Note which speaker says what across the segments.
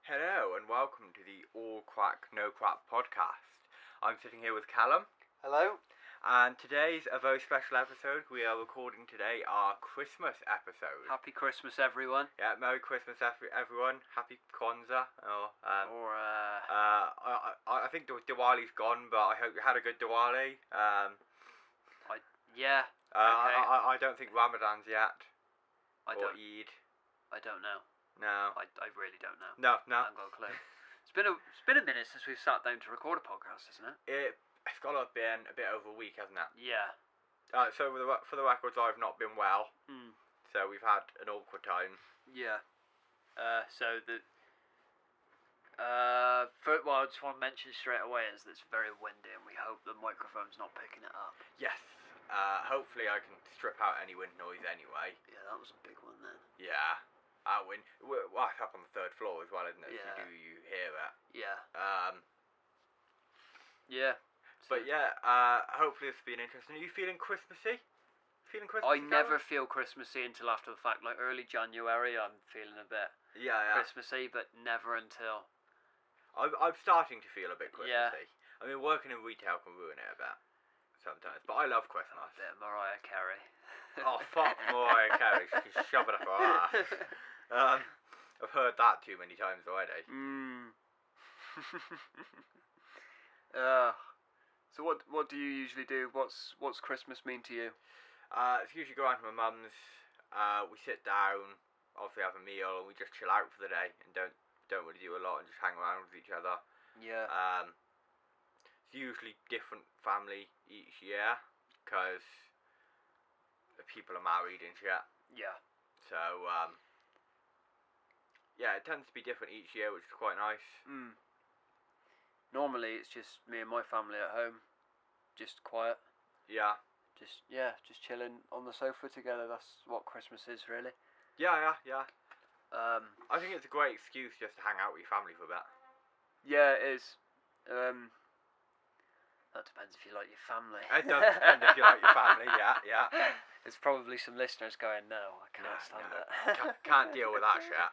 Speaker 1: Hello and welcome to the All Crack No Crap podcast. I'm sitting here with Callum.
Speaker 2: Hello.
Speaker 1: And today's a very special episode. We are recording today our Christmas episode.
Speaker 2: Happy Christmas, everyone.
Speaker 1: Yeah, Merry Christmas, everyone. Happy Kwanzaa. I think Diwali's gone, but I hope you had a good Diwali.
Speaker 2: Okay.
Speaker 1: I don't think Ramadan's yet. Eid.
Speaker 2: I don't know.
Speaker 1: No.
Speaker 2: I really don't know.
Speaker 1: No.
Speaker 2: I haven't got a clue. It's been a minute since we've sat down to record a podcast, isn't it?
Speaker 1: It's got to have been a bit over a week, hasn't it?
Speaker 2: Yeah.
Speaker 1: So for the records, I've not been well. So we've had an awkward time.
Speaker 2: Yeah. I just want to mention straight away is that it's very windy and we hope the microphone's not picking it up.
Speaker 1: Yes. Hopefully I can strip out any wind noise anyway.
Speaker 2: Yeah, that was a big one then.
Speaker 1: Yeah. Wind. Well, it's up on the third floor as well, isn't it?
Speaker 2: Yeah.
Speaker 1: So you hear it.
Speaker 2: Yeah.
Speaker 1: Yeah. But yeah, hopefully this will be interesting. Are you feeling Christmassy?
Speaker 2: I never feel Christmassy until after the fact. Like early January, I'm feeling a bit Christmassy, but never until.
Speaker 1: I'm starting to feel a bit Christmassy.
Speaker 2: Yeah.
Speaker 1: I mean, working in retail can ruin it a bit sometimes, but I love Christmas.
Speaker 2: A bit of Mariah Carey.
Speaker 1: Oh, fuck Mariah Carey. She can shove it up her ass. I've heard that too many times already.
Speaker 2: So what do you usually do? What's Christmas mean to you?
Speaker 1: It's usually go around to my mum's. We sit down, obviously have a meal, and we just chill out for the day and don't really do a lot and just hang around with each other.
Speaker 2: Yeah.
Speaker 1: It's usually different family each year because the people are married and shit.
Speaker 2: Yeah.
Speaker 1: So yeah, it tends to be different each year, which is quite nice.
Speaker 2: Normally it's just me and my family at home, just quiet.
Speaker 1: Yeah.
Speaker 2: Just chilling on the sofa together. That's what Christmas is, really.
Speaker 1: Yeah. I think it's a great excuse just to hang out with your family for a bit.
Speaker 2: Yeah, it is. That depends if you like your family.
Speaker 1: It does depend if you like your family. Yeah.
Speaker 2: There's probably some listeners going, "No, I can't stand it.
Speaker 1: Can't deal with that shit."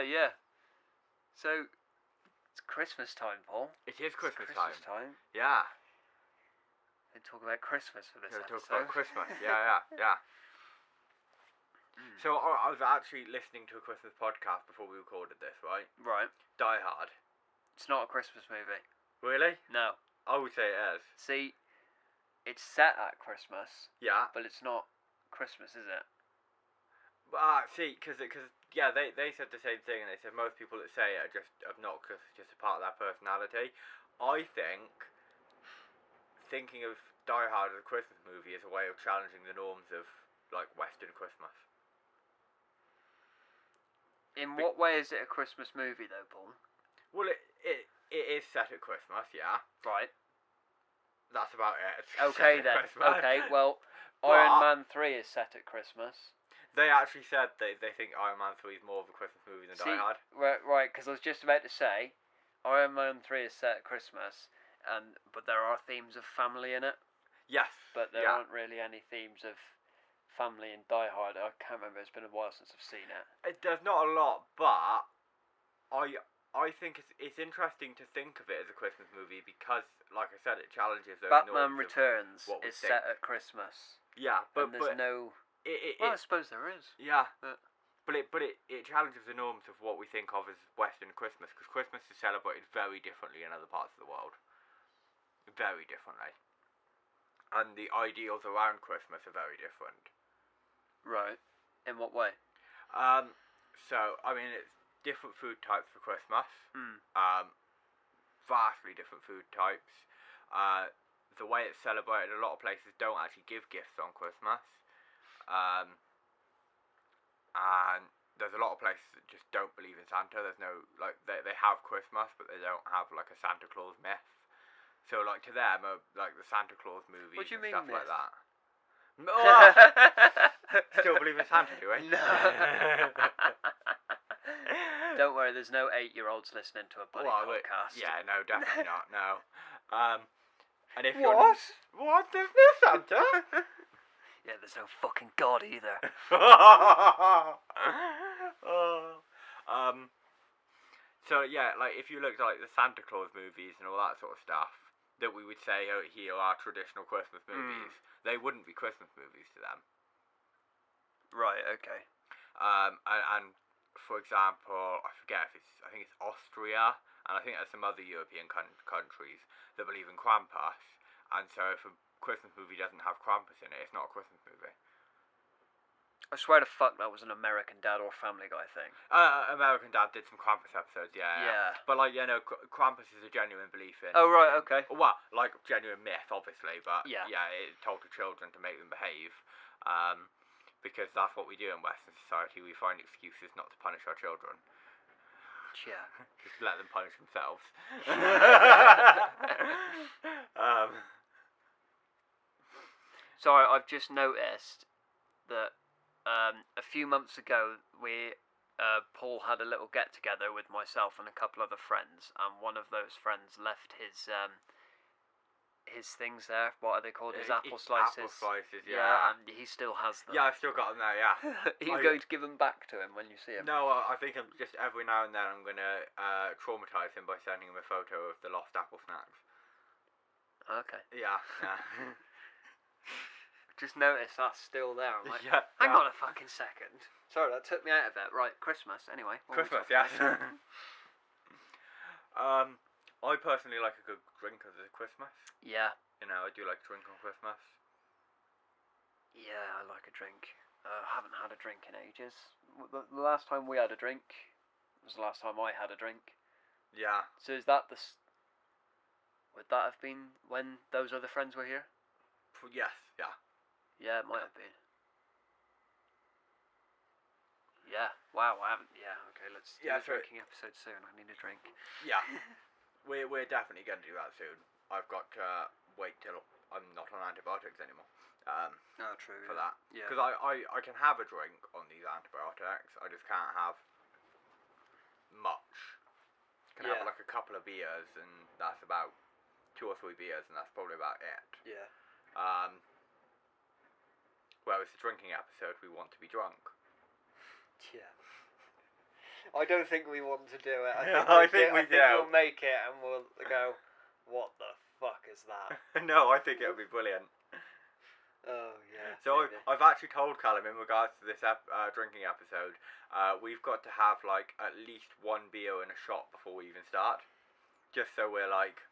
Speaker 2: Yeah. So it's Christmas time, Paul.
Speaker 1: It is Christmas
Speaker 2: time.
Speaker 1: Yeah.
Speaker 2: We talk about Christmas for this episode.
Speaker 1: Talk about Christmas. Yeah. So I was actually listening to a Christmas podcast before we recorded this, right?
Speaker 2: Right.
Speaker 1: Die Hard.
Speaker 2: It's not a Christmas movie.
Speaker 1: Really?
Speaker 2: No.
Speaker 1: I would say it is.
Speaker 2: See, it's set at Christmas.
Speaker 1: Yeah.
Speaker 2: But it's not Christmas, is it?
Speaker 1: See, because they said the same thing, and they said most people that say it are just obnoxious, just a part of their personality. I think thinking of Die Hard as a Christmas movie is a way of challenging the norms of like Western Christmas.
Speaker 2: In what way is it a Christmas movie, though, Paul?
Speaker 1: Well, it is set at Christmas, yeah.
Speaker 2: Right.
Speaker 1: That's about it.
Speaker 2: Okay then. Okay, well, Iron Man 3 is set at Christmas.
Speaker 1: They actually said they think Iron Man 3 is more of a Christmas movie than Die Hard.
Speaker 2: Right, because I was just about to say, Iron Man 3 is set at Christmas, but there are themes of family in it.
Speaker 1: Yes.
Speaker 2: But there aren't really any themes of family in Die Hard. I can't remember. It's been a while since I've seen it.
Speaker 1: There's not a lot, but I think it's interesting to think of it as a Christmas movie because, like I said, it challenges those
Speaker 2: Batman
Speaker 1: norms
Speaker 2: Returns is set at Christmas.
Speaker 1: Yeah, but
Speaker 2: there's no. I suppose there is.
Speaker 1: Yeah, but it challenges the norms of what we think of as Western Christmas, because Christmas is celebrated very differently in other parts of the world. Very differently, and the ideals around Christmas are very different.
Speaker 2: Right. In what way?
Speaker 1: So I mean, it's different food types for Christmas. Vastly different food types. The way it's celebrated, a lot of places don't actually give gifts on Christmas. And there's a lot of places that just don't believe in Santa. There's no, like, they have Christmas, but they don't have, like, a Santa Claus myth. So, like, to them, like, the Santa Claus movies and stuff like that. Oh! Still believe in Santa, do we?
Speaker 2: No. Don't worry, there's no 8-year-olds listening to a bloody podcast.
Speaker 1: Yeah, no, definitely not, no. And if
Speaker 2: What?
Speaker 1: What? There's no Santa?
Speaker 2: Yeah, there's no fucking God either.
Speaker 1: So yeah, like if you looked at like the Santa Claus movies and all that sort of stuff, that we would say, oh, here are traditional Christmas movies. They wouldn't be Christmas movies to them.
Speaker 2: Right. Okay.
Speaker 1: And for example, I forget if I think it's Austria, and I think there's some other European countries that believe in Krampus, and so if a Christmas movie doesn't have Krampus in it, it's not a Christmas movie.
Speaker 2: I swear to fuck that was an American Dad or Family Guy thing.
Speaker 1: American Dad did some Krampus episodes, yeah. But like, Krampus is a genuine belief in.
Speaker 2: Oh right, okay.
Speaker 1: Well, like genuine myth, obviously, but
Speaker 2: yeah,
Speaker 1: it's told to children to make them behave, because that's what we do in Western society. We find excuses not to punish our children.
Speaker 2: Yeah.
Speaker 1: Just let them punish themselves.
Speaker 2: Sorry, I've just noticed that a few months ago Paul had a little get together with myself and a couple other friends, and one of those friends left his things there. What are they called? His apple slices.
Speaker 1: Apple slices,
Speaker 2: yeah. And he still has them.
Speaker 1: Yeah, I've still got them there. Yeah.
Speaker 2: Are you going to give them back to him when you see him?
Speaker 1: No, I think I'm just every now and then I'm gonna traumatise him by sending him a photo of the lost apple snacks.
Speaker 2: Okay.
Speaker 1: Yeah.
Speaker 2: Just noticed that's still there. I'm like, hang on a fucking second. Sorry, that took me out of it. Right, Christmas, anyway.
Speaker 1: Christmas, yes. I personally like a good drink as a Christmas.
Speaker 2: Yeah.
Speaker 1: I do like a drink on Christmas.
Speaker 2: Yeah, I like a drink. I haven't had a drink in ages. The last time we had a drink was the last time I had a drink.
Speaker 1: Yeah.
Speaker 2: So is that would that have been when those other friends were here?
Speaker 1: Yes, yeah.
Speaker 2: Yeah, it might have been. Yeah, wow, I haven't. Yeah, okay, let's do a drinking episode soon. I need a drink.
Speaker 1: Yeah, we're definitely going to do that soon. I've got to wait till I'm not on antibiotics anymore.
Speaker 2: True.
Speaker 1: For that.
Speaker 2: Yeah.
Speaker 1: Because I can have a drink on these antibiotics, I just can't have much. Can have like a couple of beers, and that's about 2 or 3 beers, and that's probably about it.
Speaker 2: Yeah.
Speaker 1: Whereas the drinking episode, we want to be drunk.
Speaker 2: Yeah. I don't think we want to do it.
Speaker 1: I think
Speaker 2: we'll make it and we'll go, what the fuck is that?
Speaker 1: No, I think it'll be brilliant.
Speaker 2: Oh, yeah.
Speaker 1: So I've actually told Callum in regards to this drinking episode, we've got to have like at least 1 beer and a shot before we even start. Just so we're like...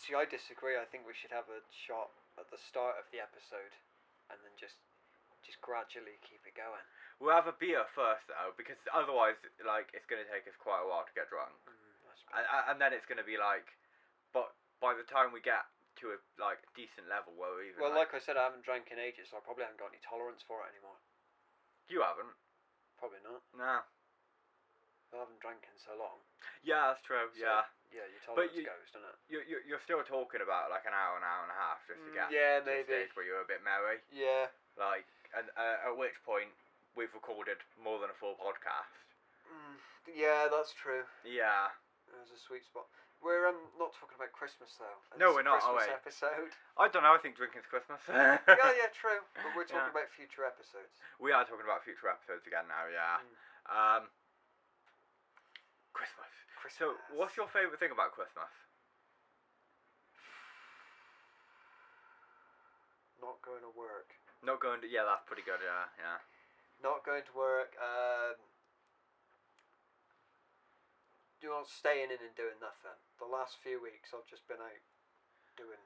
Speaker 2: See, I disagree. I think we should have a shot at the start of the episode and then just gradually keep it going.
Speaker 1: We'll have a beer first though, because otherwise, like, it's going to take us quite a while to get drunk. And then it's going to be like, but by the time we get to a like decent level where we're even...
Speaker 2: Well, like I said, I haven't drank in ages, so I probably haven't got any tolerance for it anymore.
Speaker 1: You haven't?
Speaker 2: Probably not.
Speaker 1: No.
Speaker 2: I haven't drank in so long.
Speaker 1: Yeah, that's true. So, yeah.
Speaker 2: Yeah, your tolerance goes, doesn't it?
Speaker 1: You're still talking about like an hour and a half just to get
Speaker 2: to
Speaker 1: the stage where you're a bit merry.
Speaker 2: Yeah.
Speaker 1: Like, and at which point we've recorded more than a full podcast.
Speaker 2: Yeah, that's true.
Speaker 1: Yeah.
Speaker 2: There's a sweet spot. We're not talking about Christmas though.
Speaker 1: No, we're not.
Speaker 2: Christmas episode.
Speaker 1: I don't know. I think drinking's Christmas.
Speaker 2: yeah, true. But we're talking about future episodes.
Speaker 1: We are talking about future episodes again now. Yeah. Christmas. So, what's your favourite thing about Christmas?
Speaker 2: Not going to work.
Speaker 1: Not going to... Yeah, that's pretty good, yeah.
Speaker 2: Not going to work. Staying in and doing nothing. The last few weeks I've just been out doing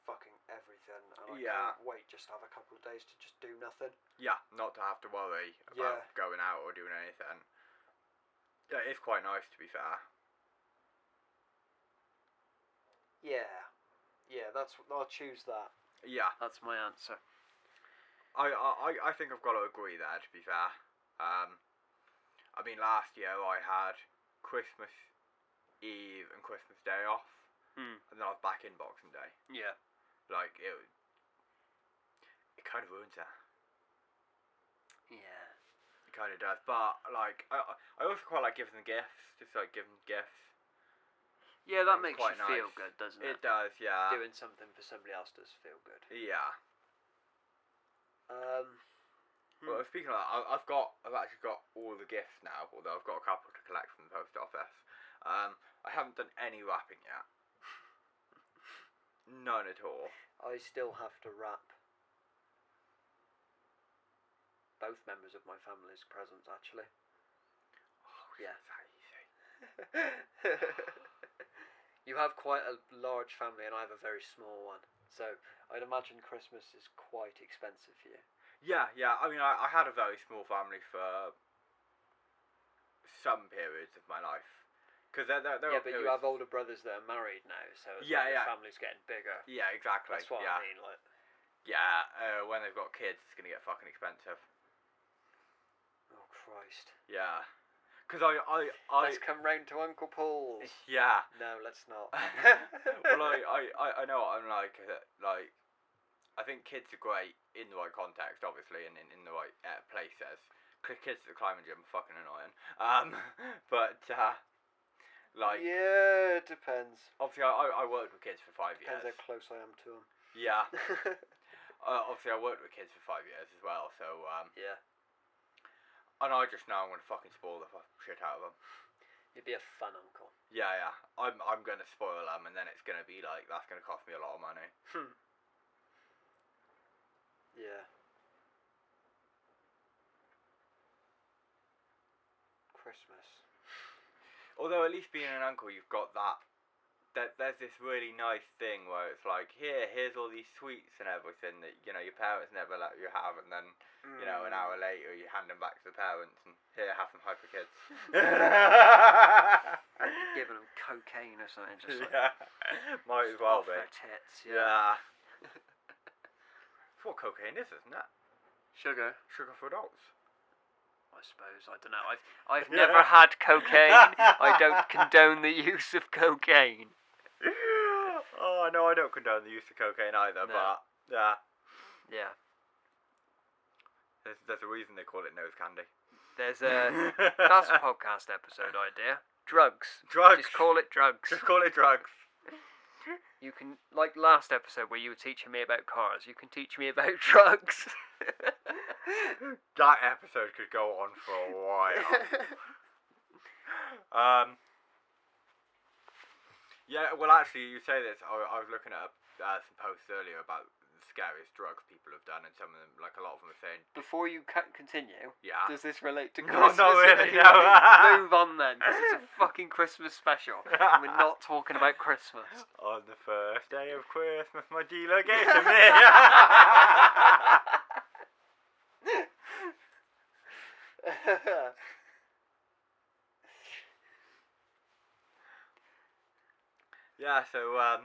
Speaker 2: fucking everything, and I can't wait just to have a couple of days to just do nothing.
Speaker 1: Yeah, not to have to worry about going out or doing anything. Yeah, it's quite nice, to be fair.
Speaker 2: Yeah, I'll choose that.
Speaker 1: Yeah,
Speaker 2: that's my answer.
Speaker 1: I think I've got to agree there, to be fair. I mean, last year I had Christmas Eve and Christmas Day off, and then I was back in Boxing Day.
Speaker 2: Yeah.
Speaker 1: Like, it kind of ruins it.
Speaker 2: Yeah.
Speaker 1: It kind of does, but, like, I also quite like giving them gifts, just, like, giving gifts.
Speaker 2: Yeah, that makes you feel good, doesn't it?
Speaker 1: It does, yeah.
Speaker 2: Doing something for somebody else does feel good.
Speaker 1: Yeah. Well, speaking of that, I've actually got all the gifts now, although I've got a couple to collect from the post office. I haven't done any wrapping yet. None at all.
Speaker 2: I still have to wrap both members of my family's presents, actually.
Speaker 1: Oh,
Speaker 2: yeah.
Speaker 1: That easy.
Speaker 2: You have quite a large family, and I have a very small one. So I'd imagine Christmas is quite expensive for you.
Speaker 1: Yeah. I mean, I had a very small family for some periods of my life. Because there
Speaker 2: yeah, but you have older brothers that are married now, so your family's getting bigger.
Speaker 1: Yeah, exactly.
Speaker 2: That's what I mean, like.
Speaker 1: Yeah, when they've got kids, it's gonna get fucking expensive.
Speaker 2: Oh Christ.
Speaker 1: Yeah. Because I
Speaker 2: Let's come round to Uncle Paul's.
Speaker 1: Yeah.
Speaker 2: No, let's not.
Speaker 1: Well, I know what I'm like. I think kids are great in the right context, obviously, and in the right places. Kids at the climbing gym are fucking annoying. But like.
Speaker 2: Yeah, it depends.
Speaker 1: Obviously, I worked with kids for 5 years.
Speaker 2: Depends how close I am to them.
Speaker 1: Yeah. Obviously, I worked with kids for 5 years as well, so
Speaker 2: yeah.
Speaker 1: And I just know I'm gonna fucking spoil the shit out of them.
Speaker 2: You'd be a fun uncle.
Speaker 1: Yeah. I'm gonna spoil them, and then it's gonna be like that's gonna cost me a lot of money.
Speaker 2: Yeah. Christmas.
Speaker 1: Although at least being an uncle, you've got that. There's this really nice thing where it's like, here's all these sweets and everything that your parents never let you have, and then an hour later you hand them back to the parents and here, have some hyper kids.
Speaker 2: Giving them cocaine or something, just like
Speaker 1: might as well
Speaker 2: off
Speaker 1: be.
Speaker 2: Their tits,
Speaker 1: yeah. That's what cocaine is, isn't it?
Speaker 2: Sugar
Speaker 1: for adults.
Speaker 2: I suppose. I don't know. I've never had cocaine. I don't condone the use of cocaine.
Speaker 1: Oh no, I don't condone the use of cocaine either. No. But
Speaker 2: yeah.
Speaker 1: There's a reason they call it nose candy.
Speaker 2: That's a podcast episode idea. Drugs. Just call it drugs. You can, like last episode where you were teaching me about cars, you can teach me about drugs.
Speaker 1: That episode could go on for a while. Yeah, well actually you say this, I was looking at some posts earlier about the scariest drugs people have done, and some of them, like a lot of them are saying...
Speaker 2: Before you continue,
Speaker 1: does
Speaker 2: this relate to Christmas?
Speaker 1: No, not really, no.
Speaker 2: Move on then, because it's a fucking Christmas special. We're not talking about Christmas.
Speaker 1: On the first day of Christmas, my dealer gave to me. Yeah, so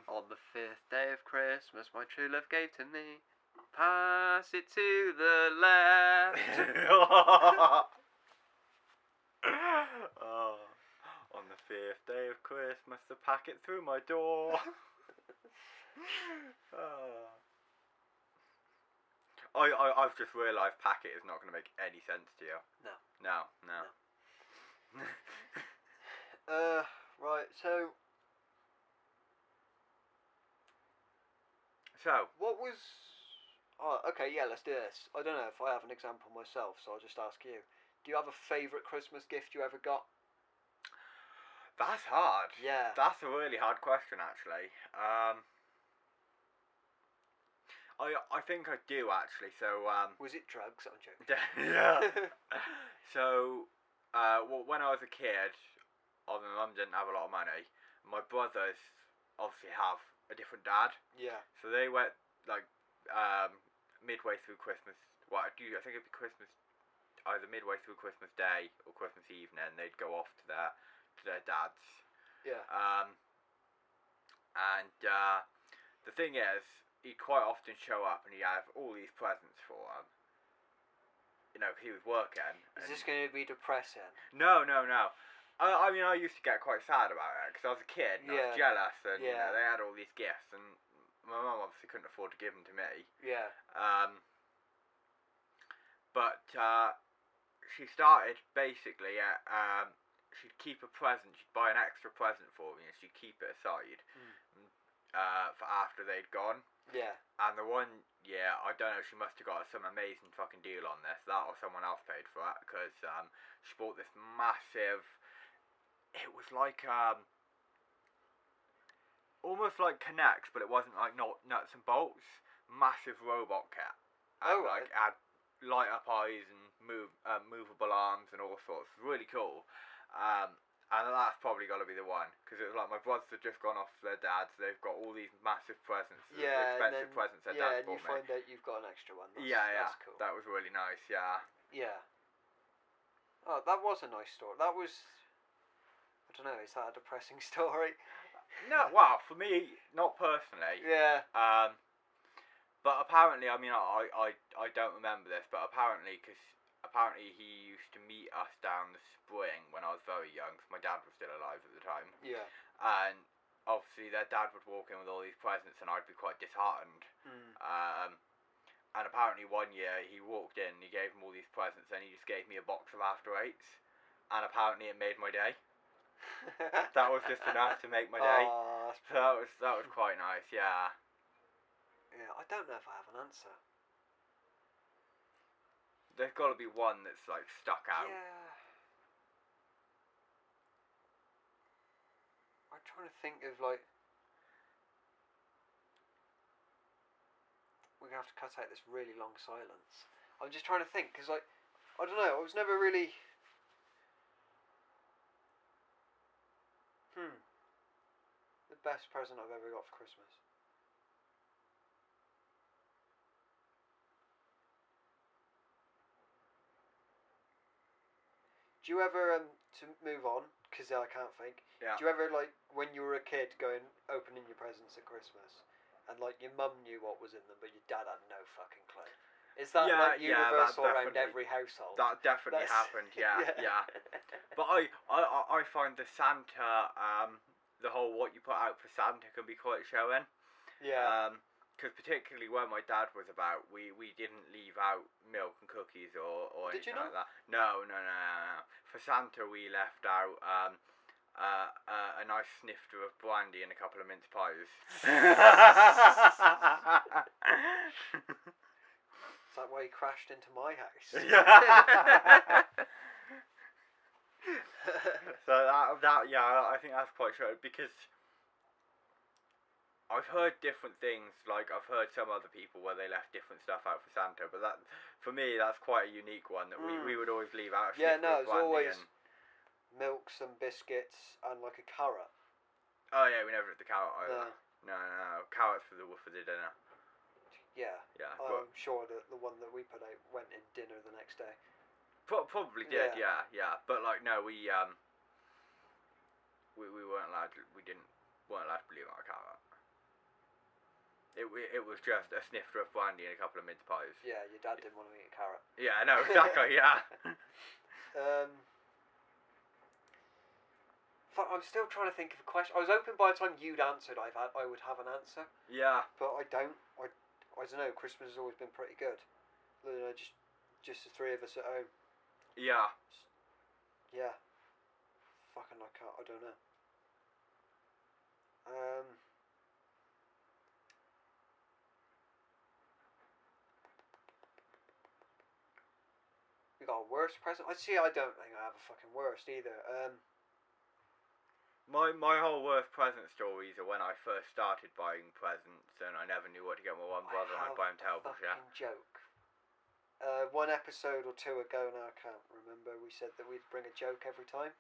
Speaker 2: on the 5th day of Christmas, my true love gave to me. Pass it to the left.
Speaker 1: On the 5th day of Christmas, the packet through my door. I've just realised packet is not going to make any sense to you. No.
Speaker 2: Right, so what was... Oh, okay, yeah, let's do this. I don't know if I have an example myself, so I'll just ask you. Do you have a favourite Christmas gift you ever got?
Speaker 1: That's hard.
Speaker 2: Yeah.
Speaker 1: That's a really hard question, actually. I think I do, actually, so...
Speaker 2: Was it drugs? I'm joking.
Speaker 1: Yeah. So, when I was a kid, my mum didn't have a lot of money. My brothers obviously have a different dad.
Speaker 2: Yeah.
Speaker 1: So they went, like, midway through Christmas... Well, I think it'd be Christmas... Either midway through Christmas Day or Christmas evening, they'd go off to their dads.
Speaker 2: Yeah.
Speaker 1: And the thing is, he'd quite often show up and he'd have all these presents for him. He was working.
Speaker 2: Is this going to be depressing?
Speaker 1: No. I mean, I used to get quite sad about it because I was a kid and I was jealous, and they had all these gifts, and my mum obviously couldn't afford to give them to me.
Speaker 2: Yeah.
Speaker 1: But she started basically she'd keep a present, she'd buy an extra present for me and she'd keep it aside for after they'd gone.
Speaker 2: Yeah.
Speaker 1: And the one year, I don't know, she must have got some amazing fucking deal on this. That or someone else paid for it, because she bought this massive. It was like almost like Connects, but it wasn't like not nuts and bolts. Massive robot kit, and like had light up eyes and movable arms and all sorts. Really cool. And that's probably got to be the one, because it was like my brothers have just gone off to their dads. They've got all these massive presents, expensive presents their dads bought me.
Speaker 2: Yeah, and you find out you've got an extra one.
Speaker 1: That's
Speaker 2: cool.
Speaker 1: That was really nice. Yeah.
Speaker 2: Yeah. Oh, that was a nice story. That was. I don't know. Is that a depressing story?
Speaker 1: No, well, for me, not personally.
Speaker 2: Yeah.
Speaker 1: But apparently, I mean, I don't remember this, but apparently he used to meet us down the spring when I was very young, because my dad was still alive at the time.
Speaker 2: Yeah.
Speaker 1: And obviously their dad would walk in with all these presents and I'd be quite disheartened. And apparently one year he walked in and he gave him all these presents and he just gave me a box of After Eights. And apparently it made my day. That was just enough to make my day. So that was quite nice, yeah.
Speaker 2: Yeah, I don't know if I have an answer.
Speaker 1: There's got to be one that's like stuck out.
Speaker 2: Yeah. I'm trying to think of like. We're gonna have to cut out this really long silence. I'm just trying to think because like, I don't know. I was never really. The best present I've ever got for Christmas. Do you ever, to move on, because I can't think,
Speaker 1: Yeah.
Speaker 2: do you ever, like, when you were a kid, go and opening your presents at Christmas, and, like, your mum knew what was in them, but your dad had no fucking clue? Is that, like, universal around every household?
Speaker 1: That definitely happened, yeah. But I find the Santa, the whole what you put out for Santa can be quite showing.
Speaker 2: Yeah.
Speaker 1: Because particularly when my dad was about, we didn't leave out milk and cookies or anything like that. No. For Santa we left out a nice snifter of brandy and a couple of mince pies.
Speaker 2: Is that why he crashed into my house?
Speaker 1: So that I think that's quite true, because I've heard different things. Like I've heard some other people where they left different stuff out for Santa, but that for me that's quite a unique one that we would always leave out.
Speaker 2: It's always milk, some biscuits, and like a carrot.
Speaker 1: Oh yeah, we never had the carrot either. No, carrots for the dinner.
Speaker 2: Yeah. I'm sure that the one that we put out went in dinner the next day.
Speaker 1: Probably did, yeah. But like no, we weren't allowed to. Weren't allowed to believe on a carrot. It was just a snifter of brandy and a couple of mince pies.
Speaker 2: Yeah, your dad didn't want to eat a carrot.
Speaker 1: Yeah, no, exactly, yeah.
Speaker 2: I'm still trying to think of a question. I was hoping by the time you'd answered, I would have an answer.
Speaker 1: Yeah.
Speaker 2: But I don't. I don't know. Christmas has always been pretty good. You know, just the three of us at home.
Speaker 1: Yeah.
Speaker 2: Yeah. Fucking I can't. I don't know. We got a worst present. I don't think I have a fucking worst either.
Speaker 1: My whole worst present stories are when I first started buying presents and I never knew what to get my one brother and I'd buy him terrible shit.
Speaker 2: Joke. One episode or two ago now, I can't remember, we said that we'd bring a joke every time.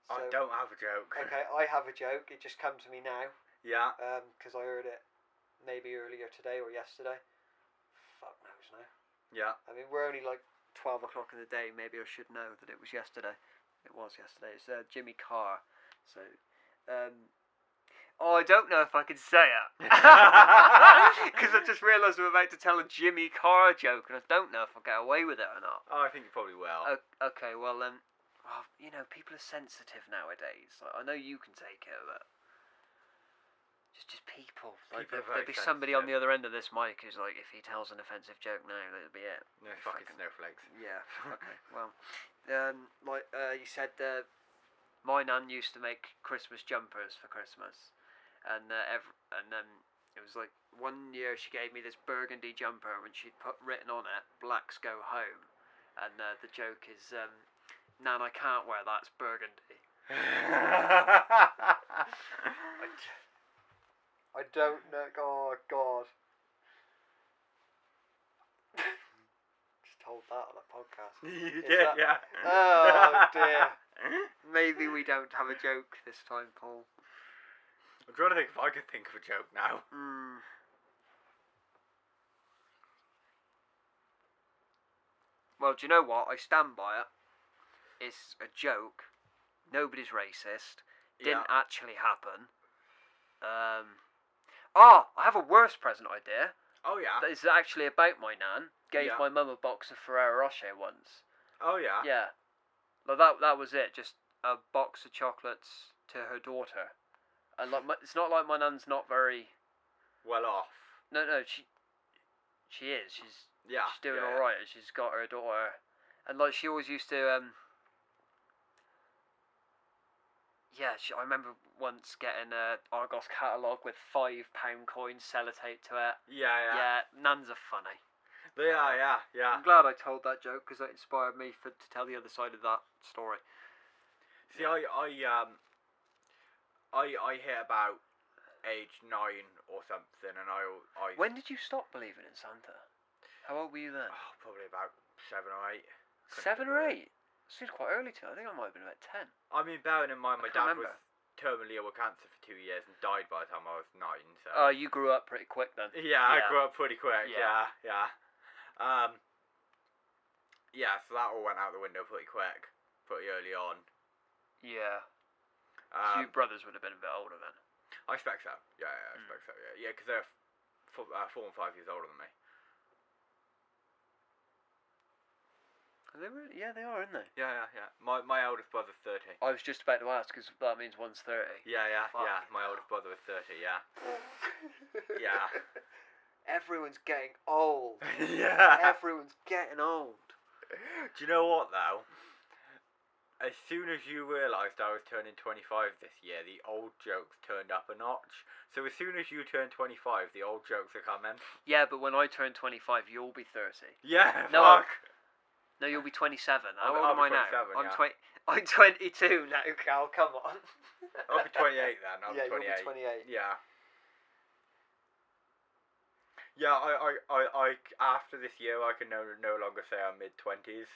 Speaker 1: So, I don't have a joke.
Speaker 2: Okay, I have a joke. It just come to me now.
Speaker 1: Yeah.
Speaker 2: Because I heard it maybe earlier today or yesterday. Fuck knows now.
Speaker 1: Yeah.
Speaker 2: I mean, we're only like 12 o'clock in the day. Maybe I should know that it was yesterday. It was yesterday. It's Jimmy Carr. So, I don't know if I can say it. Because I just realised I'm about to tell a Jimmy Carr joke and I don't know if I'll get away with it or not.
Speaker 1: Oh, I think you probably will.
Speaker 2: Okay, well then, you know, people are sensitive nowadays. Like, I know you can take it, but just people. Like, there'll be somebody on the other end of this mic who's like, if he tells an offensive joke now, that'll be it.
Speaker 1: No fucking snowflakes.
Speaker 2: Yeah. Okay. Well, you said my nan used to make Christmas jumpers for Christmas, and then It was like one year she gave me this burgundy jumper and she'd put written on it, "Blacks go home," and the joke is, "Nan, I can't wear that. It's burgundy." I don't know. Oh God. Just told that on a podcast.
Speaker 1: You did, yeah.
Speaker 2: Oh dear. Maybe we don't have a joke this time, Paul.
Speaker 1: I'm trying to think if I could think of a joke now.
Speaker 2: Well, do you know what? I stand by it. It's a joke. Nobody's racist. Didn't actually happen. I have a worse present idea.
Speaker 1: Oh, yeah?
Speaker 2: It's actually about my nan. Gave my mum a box of Ferrero Rocher once.
Speaker 1: Oh, yeah?
Speaker 2: Yeah. Like that was it. Just a box of chocolates to her daughter. And like, it's not like my nan's not very...
Speaker 1: well off.
Speaker 2: No, she is. She's doing
Speaker 1: yeah,
Speaker 2: all right. She's got her daughter. And like, she always used to... I remember once getting a Argos catalogue with £5 coins, sellotape to it. Yeah, nans are funny.
Speaker 1: They are, yeah.
Speaker 2: I'm glad I told that joke because that inspired me to tell the other side of that story.
Speaker 1: See, I hit about age 9 or something, and I.
Speaker 2: When did you stop believing in Santa? How old were you then?
Speaker 1: Oh, probably about 7 or 8.
Speaker 2: 7 or 8? Seems quite early to me. I think I might have been about 10.
Speaker 1: I mean, bearing in mind, my dad was terminally ill with cancer for 2 years and died by the time I was 9. So.
Speaker 2: Oh, you grew up pretty quick then.
Speaker 1: Yeah, I grew up pretty quick. Yeah. So that all went out the window pretty quick, pretty early on.
Speaker 2: Yeah. So your brothers would have been a bit older then.
Speaker 1: I expect so. Yeah, I expect so. Yeah, because they're 4 and 5 years older than me.
Speaker 2: Are they really? Yeah, they are, aren't they?
Speaker 1: Yeah. My eldest brother's 30.
Speaker 2: I was just about to ask because that means one's 30.
Speaker 1: Yeah. My oldest brother is 30. Yeah. Yeah.
Speaker 2: Everyone's getting old.
Speaker 1: Yeah.
Speaker 2: Everyone's getting old.
Speaker 1: Do you know what though? As soon as you realised I was turning 25 this year, the old jokes turned up a notch. So as soon as you turn 25, the old jokes are coming.
Speaker 2: Yeah, but when I turn 25, you'll be 30.
Speaker 1: Yeah,
Speaker 2: no,
Speaker 1: fuck.
Speaker 2: No, you'll be 27. How old
Speaker 1: I'll
Speaker 2: am I now? I'm 22 now, Cal. Come on.
Speaker 1: I'll be 28 then. I'll be 28.
Speaker 2: You'll be 28.
Speaker 1: Yeah. Yeah, I after this year, I can no longer say I'm mid-20s.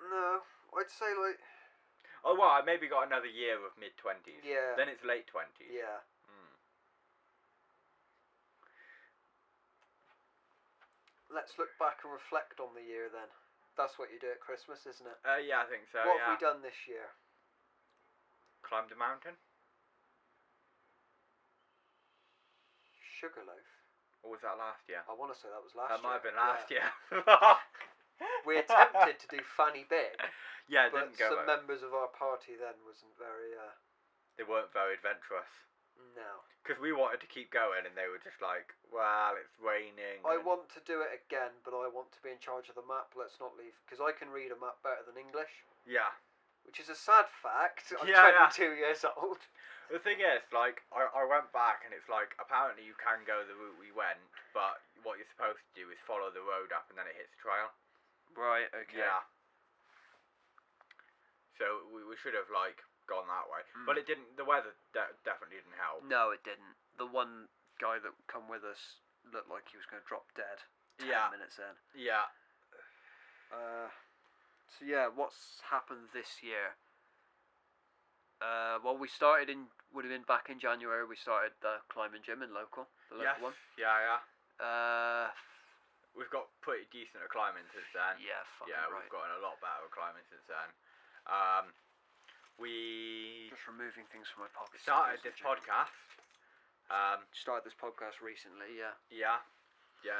Speaker 2: No, I'd say like...
Speaker 1: Oh, well, I maybe got another year of mid-20s.
Speaker 2: Yeah.
Speaker 1: Then it's late 20s.
Speaker 2: Yeah. Let's look back and reflect on the year then. That's what you do at Christmas, isn't it?
Speaker 1: Yeah, I think so,
Speaker 2: What have we done this year?
Speaker 1: Climbed a mountain.
Speaker 2: Sugarloaf.
Speaker 1: Or was that last year?
Speaker 2: I want to say that was last year.
Speaker 1: That might have been last year.
Speaker 2: We attempted to do Fanny Big.
Speaker 1: Yeah, it
Speaker 2: but
Speaker 1: didn't go
Speaker 2: some members of our party then wasn't very...
Speaker 1: They weren't very adventurous.
Speaker 2: No.
Speaker 1: Because we wanted to keep going and they were just like, well, it's raining.
Speaker 2: I want to do it again, but I want to be in charge of the map. Let's not leave. Because I can read a map better than English.
Speaker 1: Yeah.
Speaker 2: Which is a sad fact. I'm 22 years old.
Speaker 1: The thing is, like, I went back and it's like, apparently you can go the route we went, but what you're supposed to do is follow the road up and then it hits a trail.
Speaker 2: Right, okay.
Speaker 1: Yeah. So we should have, like, gone that way. But it didn't, the weather definitely didn't help.
Speaker 2: No, it didn't. The one guy that come with us looked like he was going to drop dead 10 minutes in.
Speaker 1: Yeah.
Speaker 2: So yeah, what's happened this year? Well, we started would have been back in January, we started the climbing gym in the local one.
Speaker 1: Yeah. We've got pretty decent at climbing since then.
Speaker 2: Yeah,
Speaker 1: we've gotten a lot better at climbing since then. We
Speaker 2: just removing things from my pocket.
Speaker 1: Started this podcast
Speaker 2: recently, yeah.
Speaker 1: Yeah,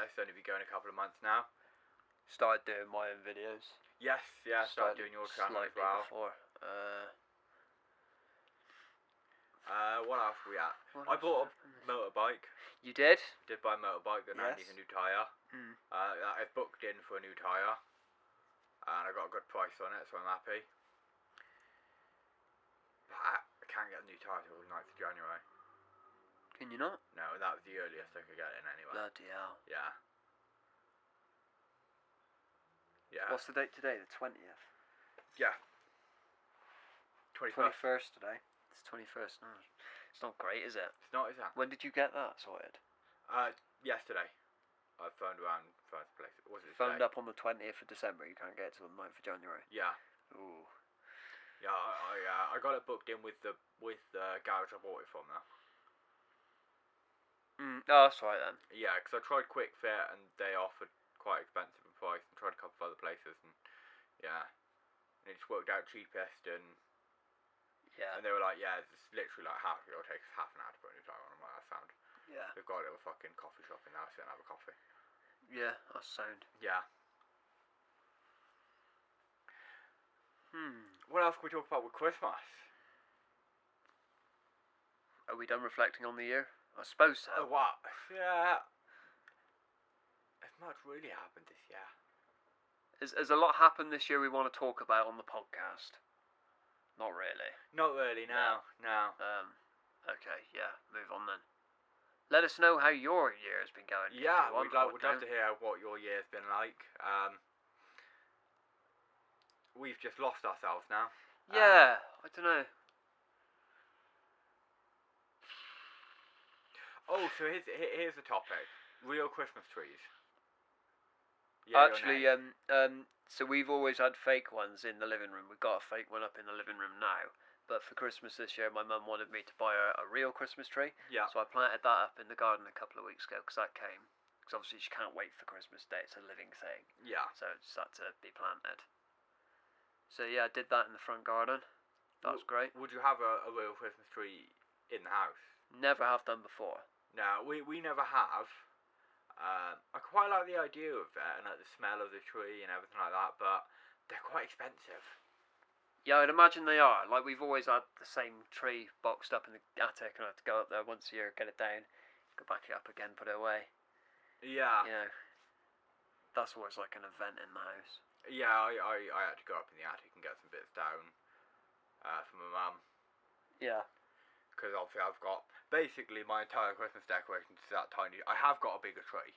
Speaker 1: it's only been going a couple of months now.
Speaker 2: Started doing my own videos.
Speaker 1: Yes, started doing your channel as well.
Speaker 2: Before.
Speaker 1: What else were we at? I bought a motorbike.
Speaker 2: You did?
Speaker 1: Did buy a motorbike that now needs a new tyre. I booked in for a new tyre. And I got a good price on it, so I'm happy. But I can't get a new tyre till the 9th of January.
Speaker 2: Can Can you not?
Speaker 1: No, that was the earliest I could get in anyway.
Speaker 2: Bloody hell.
Speaker 1: Yeah. Yeah.
Speaker 2: What's the date today? The 20th?
Speaker 1: Yeah. 21st.
Speaker 2: 21st today. It's 21st. No, it's not great, is it?
Speaker 1: It's not, is that?
Speaker 2: When did you get that sorted?
Speaker 1: Yesterday. I phoned around first place. Was it
Speaker 2: Phoned
Speaker 1: today?
Speaker 2: up on the 20th of December. You can't get it till the 9th of January.
Speaker 1: Yeah.
Speaker 2: Ooh.
Speaker 1: Yeah, I got it booked in with the garage I bought it from now.
Speaker 2: Oh, that's right then.
Speaker 1: Yeah, because I tried Quick Fit and they offered quite expensive a price, and tried a couple of other places, and yeah, and it just worked out cheapest, and
Speaker 2: Yeah.
Speaker 1: they were like, yeah, it's literally like it'll take us half an hour to put a new tyre on. I'm like, that sound.
Speaker 2: Yeah.
Speaker 1: They've got a little fucking coffee shop in there, so I can have a coffee.
Speaker 2: Yeah, that's sound.
Speaker 1: Yeah.
Speaker 2: Hmm.
Speaker 1: What else can we talk about with Christmas?
Speaker 2: Are we done reflecting on the year? I suppose so.
Speaker 1: Oh, what? Yeah. As much really happened this year.
Speaker 2: Has a lot happened this year we want to talk about on the podcast? Not really.
Speaker 1: Not really, no.
Speaker 2: Okay, yeah, move on then. Let us know how your year has been going.
Speaker 1: Yeah, we'd love to hear what your year's been like. We've just lost ourselves now.
Speaker 2: Yeah, I don't know.
Speaker 1: Oh, so here's the topic: real Christmas trees. Yeah,
Speaker 2: actually, so we've always had fake ones in the living room. We've got a fake one up in the living room now. But for Christmas this year, my mum wanted me to buy a real Christmas tree.
Speaker 1: Yeah.
Speaker 2: So I planted that up in the garden a couple of weeks ago because that came. Because obviously she can't wait for Christmas Day. It's a living thing.
Speaker 1: Yeah.
Speaker 2: So it just had to be planted. So yeah, I did that in the front garden. That was great.
Speaker 1: Would you have a real Christmas tree in the house?
Speaker 2: Never have done before.
Speaker 1: No, we never have. I quite like the idea of it and like the smell of the tree and everything like that, but they're quite expensive.
Speaker 2: Yeah, I'd imagine they are. Like, we've always had the same tree boxed up in the attic, and I have to go up there once a year, get it down, go back it up again, put it away.
Speaker 1: Yeah.
Speaker 2: You know, that's always like an event in the house.
Speaker 1: Yeah, I had to go up in the attic and get some bits down for my mum.
Speaker 2: Yeah.
Speaker 1: Because obviously I've got, basically my entire Christmas decorations is that tiny. I have got a bigger tree.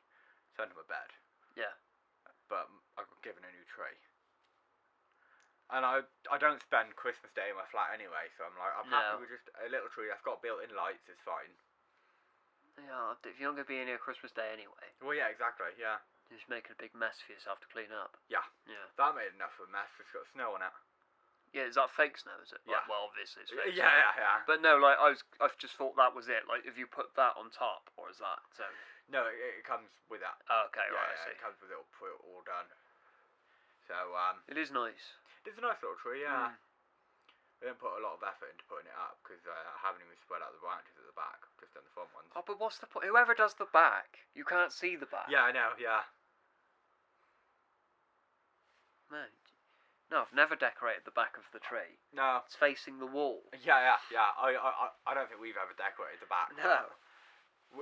Speaker 1: It's under my bed.
Speaker 2: Yeah.
Speaker 1: But I got given a new tree. And I don't spend Christmas Day in my flat anyway, so I'm happy with just a little tree that's got built-in lights. It's fine.
Speaker 2: Yeah, if you're not going to be in here Christmas Day anyway.
Speaker 1: Well, yeah, exactly, yeah.
Speaker 2: You're just making a big mess for yourself to clean up.
Speaker 1: Yeah.
Speaker 2: Yeah.
Speaker 1: That made enough of a mess. It's got snow on it.
Speaker 2: Yeah, is that fake snow, is it?
Speaker 1: Yeah.
Speaker 2: Like, well, obviously it's fake
Speaker 1: yeah,
Speaker 2: snow.
Speaker 1: Yeah.
Speaker 2: But no, like, I've just thought that was it. Like, if you put that on top, or is that so?
Speaker 1: No, it comes with that.
Speaker 2: Oh, okay, right, I see.
Speaker 1: It comes with it all done. So,
Speaker 2: it is nice.
Speaker 1: It's a nice little tree, yeah. I didn't put a lot of effort into putting it up because I haven't even spread out the branches at the back, just done the front ones.
Speaker 2: Oh, but what's the point? Whoever does the back, you can't see the back.
Speaker 1: Yeah, I know, yeah.
Speaker 2: No, I've never decorated the back of the tree.
Speaker 1: No.
Speaker 2: It's facing the wall.
Speaker 1: Yeah. I don't think we've ever decorated the back.
Speaker 2: No.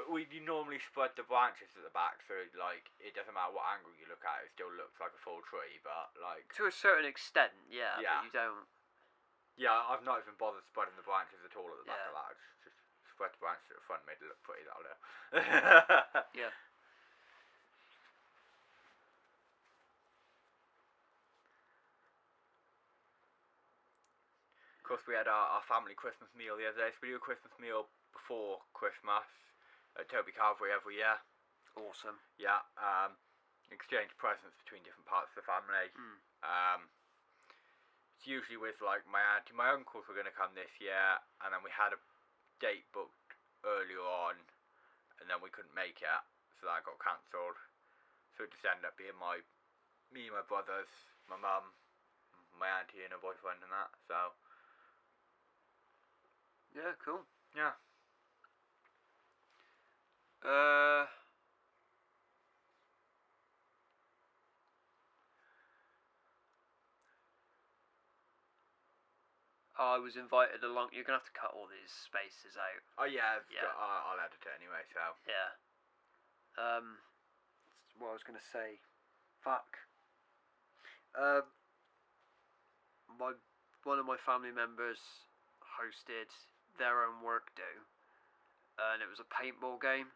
Speaker 1: We normally spread the branches at the back, so like it doesn't matter what angle you look at, it still looks like a full tree. But like
Speaker 2: to a certain extent, yeah.
Speaker 1: Yeah.
Speaker 2: But you don't.
Speaker 1: Yeah, I've not even bothered spreading the branches at all at the back
Speaker 2: Yeah.
Speaker 1: of that. Just spread the branches at the front, made it look pretty. That'll do.
Speaker 2: Yeah.
Speaker 1: Of course, we had our family Christmas meal the other day. So we do a Christmas meal before Christmas at Toby Calvary every year.
Speaker 2: Awesome.
Speaker 1: Yeah. Exchange presents between different parts of the family. It's usually with like my auntie. My uncles were going to come this year, and then we had a date booked earlier on, and then we couldn't make it, so that got cancelled. So it just ended up being me, my brothers, my mum, my auntie, and her boyfriend, and that. So.
Speaker 2: Yeah, cool.
Speaker 1: Yeah.
Speaker 2: I was invited along. You're gonna have to cut all these spaces out.
Speaker 1: Oh yeah.
Speaker 2: Yeah.
Speaker 1: I'll edit it anyway. So.
Speaker 2: Yeah. What I was gonna say. Fuck. One of my family members hosted their own work do, and it was a paintball game.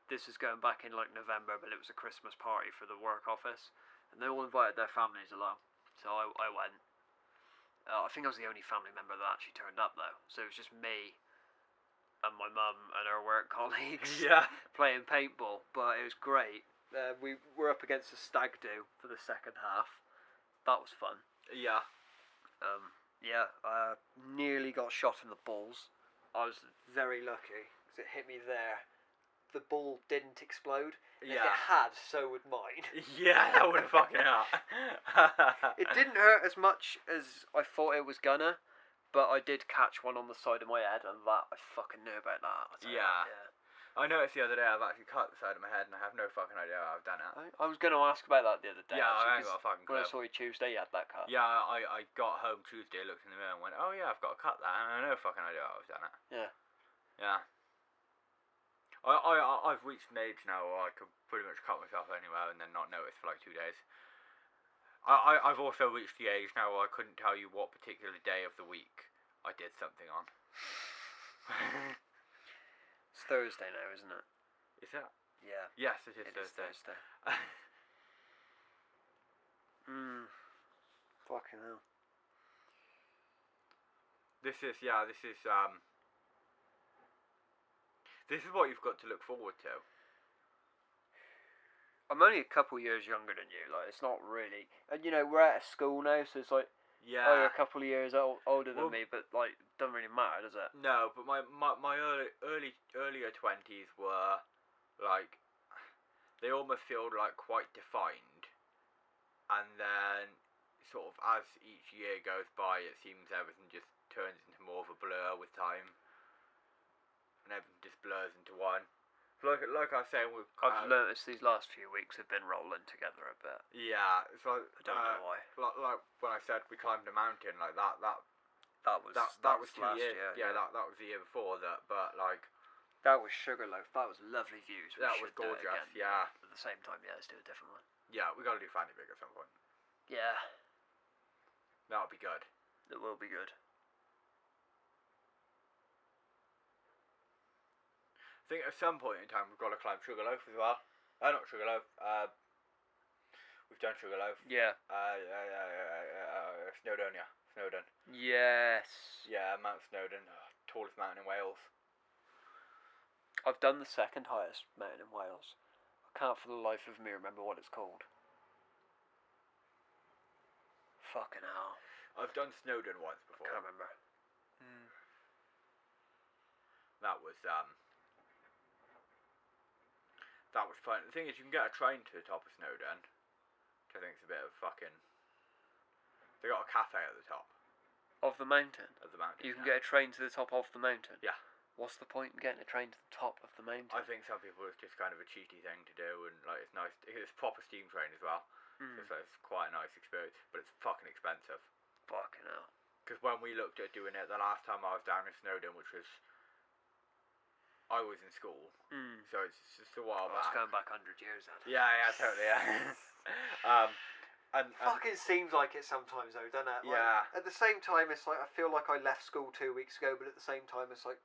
Speaker 2: This was going back in like November, but it was a Christmas party for the work office, and they all invited their families along. So I went. I think I was the only family member that actually turned up though. So it was just me and my mum and our work colleagues playing paintball. But it was great. We were up against a stag do for the second half. That was fun.
Speaker 1: Yeah.
Speaker 2: Nearly got shot in the balls. I was very lucky because it hit me there. The ball didn't explode. If it had, so would mine.
Speaker 1: Yeah, that would have fucking hurt.
Speaker 2: It didn't hurt as much as I thought it was gonna, but I did catch one on the side of my head, and that I fucking knew about that.
Speaker 1: Yeah. I noticed the other day I've actually cut the side of my head, and I have no fucking idea how I've done it.
Speaker 2: I was going to ask about that the other day.
Speaker 1: Yeah, I
Speaker 2: actually,
Speaker 1: ain't got a fucking clue.
Speaker 2: When I saw you Tuesday, you had that cut.
Speaker 1: Yeah, I got home Tuesday, looked in the mirror, and went, oh yeah, I've got to cut that, and I have no fucking idea how I've done it.
Speaker 2: Yeah.
Speaker 1: Yeah. I've reached an age now where I could pretty much cut myself anywhere and then not notice for like 2 days. I've also reached the age now where I couldn't tell you what particular day of the week I did something on.
Speaker 2: It's Thursday now, isn't it?
Speaker 1: Is that?
Speaker 2: Yeah.
Speaker 1: Yes, it is
Speaker 2: Thursday. Fucking hell.
Speaker 1: This is what you've got to look forward to.
Speaker 2: I'm only a couple years younger than you. Like, it's not really, and you know we're out of school now, so it's like you're a couple of years older than me, but like doesn't really matter, does it?
Speaker 1: No, but my earlier 20s were like they almost feel like quite defined, and then sort of as each year goes by, it seems everything just turns into more of a blur with time. And everything just blurs into one. Like I was saying,
Speaker 2: I've noticed these last few weeks have been rolling together a bit.
Speaker 1: Yeah, so
Speaker 2: I don't know why.
Speaker 1: Like when I said we climbed a mountain, like that was 2 years. Yeah, that was the year before that. But like
Speaker 2: that was Sugarloaf. That was lovely views.
Speaker 1: That was gorgeous. Yeah.
Speaker 2: At the same time, let's do a different one.
Speaker 1: Yeah, we got to do Fanny Big at some point.
Speaker 2: Yeah.
Speaker 1: That'll be good.
Speaker 2: It will be good.
Speaker 1: I think at some point in time we've got to climb Sugarloaf as well. Not Sugarloaf. We've done Sugarloaf.
Speaker 2: Yeah.
Speaker 1: Snowdon.
Speaker 2: Yes.
Speaker 1: Yeah, Mount Snowdon, tallest mountain in Wales.
Speaker 2: I've done the second highest mountain in Wales. I can't for the life of me remember what it's called. Fucking hell.
Speaker 1: I've done Snowdon once before.
Speaker 2: Can't remember.
Speaker 1: That was fun. The thing is, you can get a train to the top of Snowdon, which I think is a bit of fucking. They got a cafe at the top
Speaker 2: of the mountain. You can get a train to the top of the mountain.
Speaker 1: Yeah.
Speaker 2: What's the point in getting a train to the top of the mountain?
Speaker 1: I think some people it's just kind of a cheaty thing to do, and like it's nice. It's a proper steam train as well. So it's quite a nice experience, but it's fucking expensive.
Speaker 2: Fucking hell.
Speaker 1: Because when we looked at doing it the last time I was down in Snowdon, which was I was in school, so it's just a while back.
Speaker 2: It's going back 100 years then.
Speaker 1: Yeah, totally, yeah. And
Speaker 2: fucking seems like it sometimes though, doesn't it? Like,
Speaker 1: yeah.
Speaker 2: At the same time, it's like I feel like I left school 2 weeks ago, but at the same time, it's like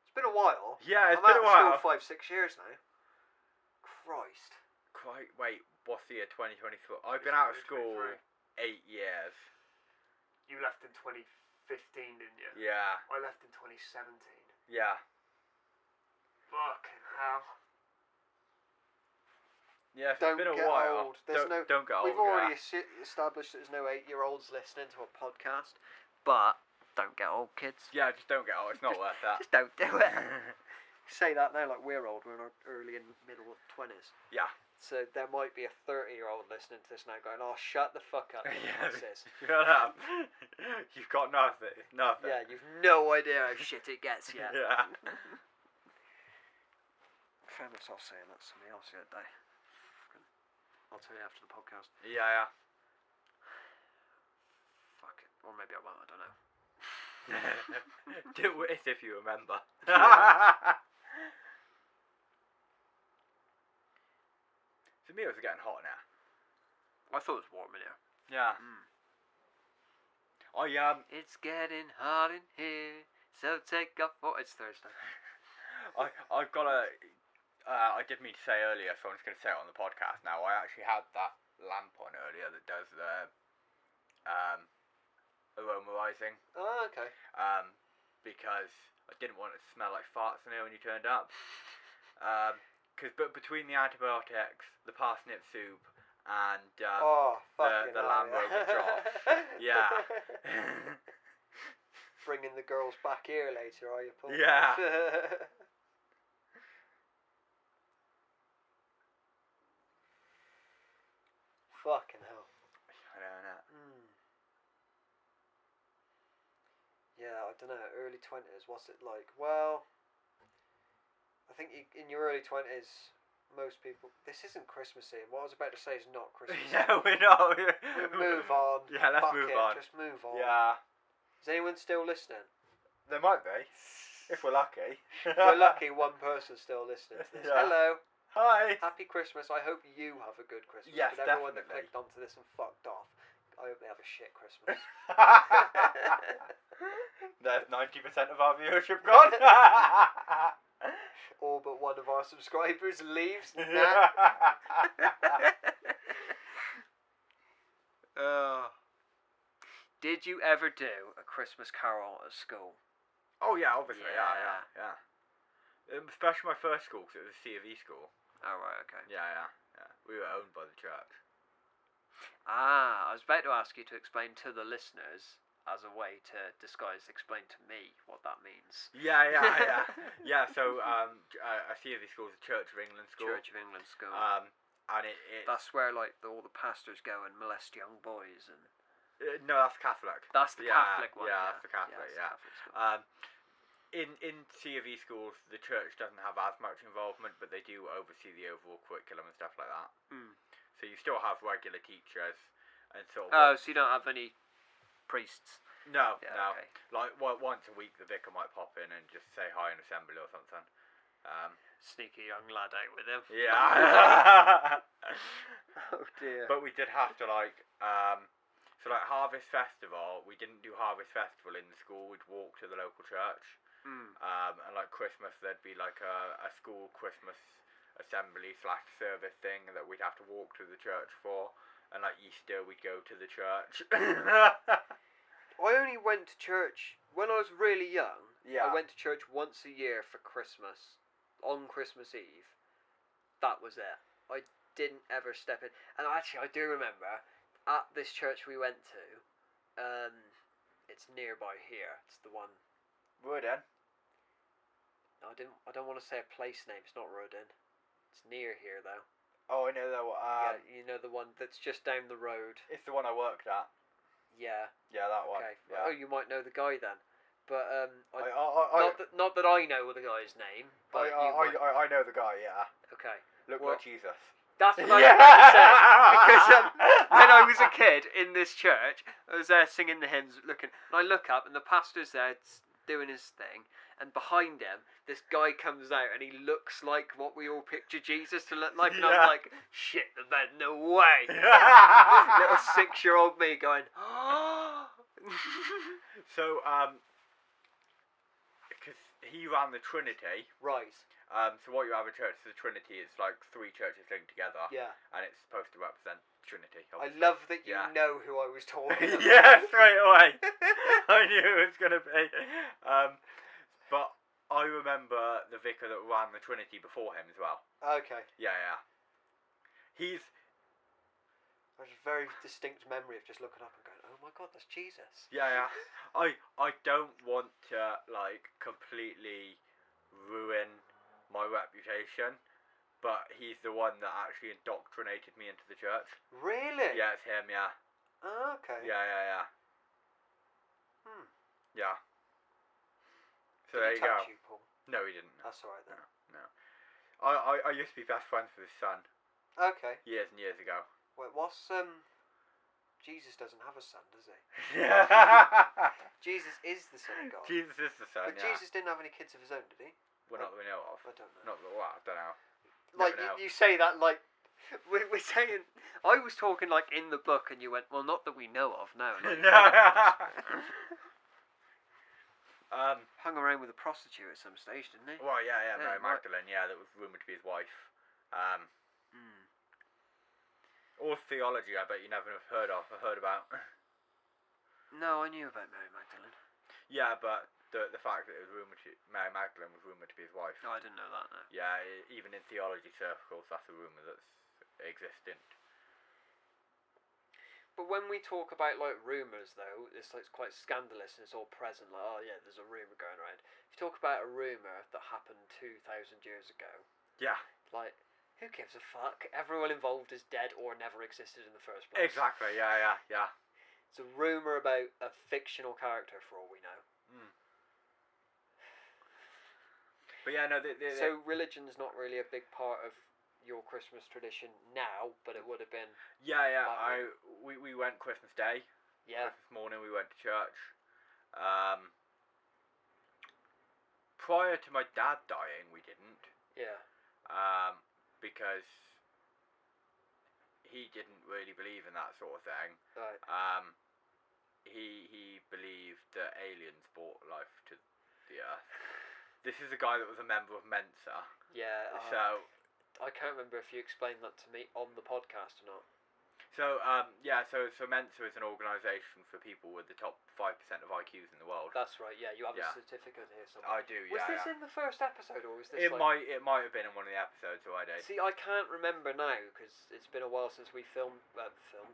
Speaker 2: it's been a while.
Speaker 1: Yeah,
Speaker 2: I'm been a while. School 5-6 years now. Christ.
Speaker 1: Wait, what's the year? 2023. I've been out of school 8 years.
Speaker 2: You left in 2015, didn't you?
Speaker 1: Yeah.
Speaker 2: I left in 2017.
Speaker 1: Yeah.
Speaker 2: Fucking hell.
Speaker 1: Yeah, it's been a while.
Speaker 2: Old. Don't get old. We've already established that there's no 8-year-olds listening to a podcast, but don't get old, kids.
Speaker 1: Yeah, just don't get old. It's not worth that.
Speaker 2: Just don't do it. Say that now like we're old. We're in our early and middle 20s.
Speaker 1: Yeah.
Speaker 2: So there might be a 30-year-old listening to this now going, oh, shut the fuck up.
Speaker 1: Yeah, shut up. You've got nothing. Nothing.
Speaker 2: Yeah, you've no idea how shit it gets yet.
Speaker 1: Yeah.
Speaker 2: I found myself saying that to somebody else the other day. I'll tell you after the podcast.
Speaker 1: Yeah.
Speaker 2: Fuck it. Or maybe I won't, I don't know.
Speaker 1: Do it if you remember.
Speaker 2: Yeah.
Speaker 1: To me, it was getting hot now.
Speaker 2: I thought it was warm in here.
Speaker 1: Yeah.
Speaker 2: It's getting hot in here, so take off for... It's Thursday.
Speaker 1: I've got a. I did mean to say earlier, so I'm just going to say it on the podcast now. I actually had that lamp on earlier that does the aromarising.
Speaker 3: Oh, okay.
Speaker 1: Because I didn't want it to smell like farts in here when you turned up. But between the antibiotics, the parsnip soup, and the lamb rover dross, yeah.
Speaker 3: Bringing the girls back here later, are you, Paul?
Speaker 1: Yeah.
Speaker 3: Fucking hell.
Speaker 1: I don't know.
Speaker 3: Yeah, I don't know. Early 20s, what's it like? Well, I think in your early 20s, most people. This isn't Christmassy. What I was about to say is not Christmassy.
Speaker 1: Yeah, we're not.
Speaker 3: We'll move on.
Speaker 1: Yeah, let's move on.
Speaker 3: Just move on.
Speaker 1: Yeah.
Speaker 3: Is anyone still listening?
Speaker 1: There might be, if we're lucky.
Speaker 3: If we're lucky, one person's still listening to this. Yeah. Hello.
Speaker 1: Hi.
Speaker 3: Happy Christmas. I hope you have a good Christmas.
Speaker 1: Yes,
Speaker 3: but everyone
Speaker 1: definitely.
Speaker 3: that clicked onto this and fucked off, I hope they have a shit Christmas.
Speaker 1: There's 90% of our viewership gone.
Speaker 3: All but one of our subscribers leaves.
Speaker 2: Did you ever do a Christmas carol at school?
Speaker 1: Oh yeah, obviously, yeah. Especially my first school, because it was a C of E school.
Speaker 2: Oh right, okay.
Speaker 1: Yeah. We were owned by the church.
Speaker 2: I was about to ask you to explain to the listeners, as a way to explain to me what that means.
Speaker 1: Yeah. Yeah, so a C of E school is a Church of England school.
Speaker 2: Church of England school.
Speaker 1: And it
Speaker 2: that's where like all the pastors go and molest young boys and.
Speaker 1: No, that's Catholic.
Speaker 2: That's the Catholic one.
Speaker 1: Yeah, that's the Catholic. Yeah. In C of E schools, the church doesn't have as much involvement, but they do oversee the overall curriculum and stuff like that. So you still have regular teachers and sort of.
Speaker 2: Oh, so you don't have any priests?
Speaker 1: No,
Speaker 2: yeah,
Speaker 1: no.
Speaker 2: Okay.
Speaker 1: Like once a week, the vicar might pop in and just say hi in assembly or something.
Speaker 2: Sneaky young lad out with him.
Speaker 1: Yeah.
Speaker 2: Oh dear.
Speaker 1: But we did have to so like Harvest Festival, we didn't do Harvest Festival in the school. We'd walk to the local church. And like Christmas, there'd be like a school Christmas assembly / service thing that we'd have to walk to the church for. And like Easter, we'd go to the church.
Speaker 3: I only went to church when I was really young.
Speaker 1: Yeah.
Speaker 3: I went to church once a year for Christmas, on Christmas Eve. That was it. I didn't ever step in. And actually, I do remember at this church we went to. It's nearby here. It's the one.
Speaker 1: Rudden.
Speaker 3: No, I don't want to say a place name. It's not Rudden. It's near here though.
Speaker 1: Oh, I know that one.
Speaker 3: Yeah, you know the one that's just down the road.
Speaker 1: It's the one I worked at.
Speaker 3: Yeah.
Speaker 1: Yeah, that one.
Speaker 3: Okay.
Speaker 1: Yeah.
Speaker 3: Oh, you might know the guy then. But not that I know the guy's name. But
Speaker 1: I know the guy. Yeah.
Speaker 3: Okay.
Speaker 1: Look like Jesus.
Speaker 3: That's what I was about to say.
Speaker 2: Because when I was a kid in this church, I was there singing the hymns, looking, and I look up, and the pastor's there doing his thing, and behind him, this guy comes out, and he looks like what we all picture Jesus to look like, and I'm like, shit the bed, no way.
Speaker 3: Little 6-year-old me going, oh.
Speaker 1: So, because he ran the Trinity.
Speaker 3: Right.
Speaker 1: So what you have in church is the Trinity. It's like 3 churches linked together.
Speaker 3: Yeah.
Speaker 1: And it's supposed to represent Trinity. Obviously.
Speaker 3: I love that you know who I was talking about.
Speaker 1: Yeah, straight away. I knew it was going to be. But I remember the vicar that ran the Trinity before him as well.
Speaker 3: Okay.
Speaker 1: Yeah. He's...
Speaker 3: There's a very distinct memory of just looking up and going, oh my god, that's Jesus.
Speaker 1: Yeah. I don't want to, like, completely ruin my reputation, but he's the one that actually indoctrinated me into the church.
Speaker 3: Really?
Speaker 1: Yeah, it's him, yeah.
Speaker 3: Oh, okay.
Speaker 1: Yeah. Yeah. So
Speaker 3: Did
Speaker 1: there
Speaker 3: he
Speaker 1: you go.
Speaker 3: touch you, Paul?
Speaker 1: No, he didn't.
Speaker 3: That's alright then.
Speaker 1: No. I used to be best friends with his son.
Speaker 3: Okay.
Speaker 1: Years and years ago.
Speaker 3: Wait, what's Jesus doesn't have a son, does he? Jesus is the Son of God.
Speaker 1: Jesus is the son,
Speaker 3: But Jesus didn't have any kids of his own, did he?
Speaker 1: Well, not that we know of.
Speaker 3: I don't know.
Speaker 1: Not that, well, I don't know.
Speaker 3: Like,
Speaker 1: Never know.
Speaker 3: you say that like...
Speaker 2: We're saying, I was talking like in the book, and you went, well, not that we know of, no.
Speaker 1: No.
Speaker 2: Hung around with
Speaker 3: with a prostitute at some stage, didn't he?
Speaker 1: Well, yeah, Mary Magdalene, yeah, that was rumoured to be his wife. All theology, I bet you never have heard about.
Speaker 3: No, I knew about Mary Magdalene.
Speaker 1: Yeah, but the fact that it was Mary Magdalene was rumoured to be his wife.
Speaker 3: Oh, I didn't know that, no.
Speaker 1: Yeah, even in theology circles, that's a rumour that's existent.
Speaker 3: But when we talk about, like, rumours, though, it's, like, quite scandalous and it's all present. Like, oh, yeah, there's a rumour going around. If you talk about a rumour that happened 2,000 years ago...
Speaker 1: Yeah.
Speaker 3: Like, who gives a fuck? Everyone involved is dead or never existed in the first place.
Speaker 1: Exactly, yeah.
Speaker 3: It's a rumour about a fictional character, for all we know.
Speaker 1: But yeah, no...
Speaker 3: So religion's not really a big part of your Christmas tradition now, but it would have been.
Speaker 1: Yeah. We went Christmas Day.
Speaker 3: Yeah.
Speaker 1: Christmas morning we went to church. Prior to my dad dying, we didn't.
Speaker 3: Yeah.
Speaker 1: Because he didn't really believe in that sort of thing.
Speaker 3: Right.
Speaker 1: He believed that aliens brought life to the Earth. This is a guy that was a member of Mensa.
Speaker 3: Yeah.
Speaker 1: So
Speaker 3: I can't remember if you explained that to me on the podcast or not.
Speaker 1: So Mensa is an organisation for people with the top 5% of IQs in the world.
Speaker 3: That's right. Yeah, you have a certificate here somewhere.
Speaker 1: I do.
Speaker 3: Was
Speaker 1: Yeah.
Speaker 3: this in the first episode, or was this?
Speaker 1: It might have been in one of the episodes already.
Speaker 3: See, I can't remember now because it's been a while since we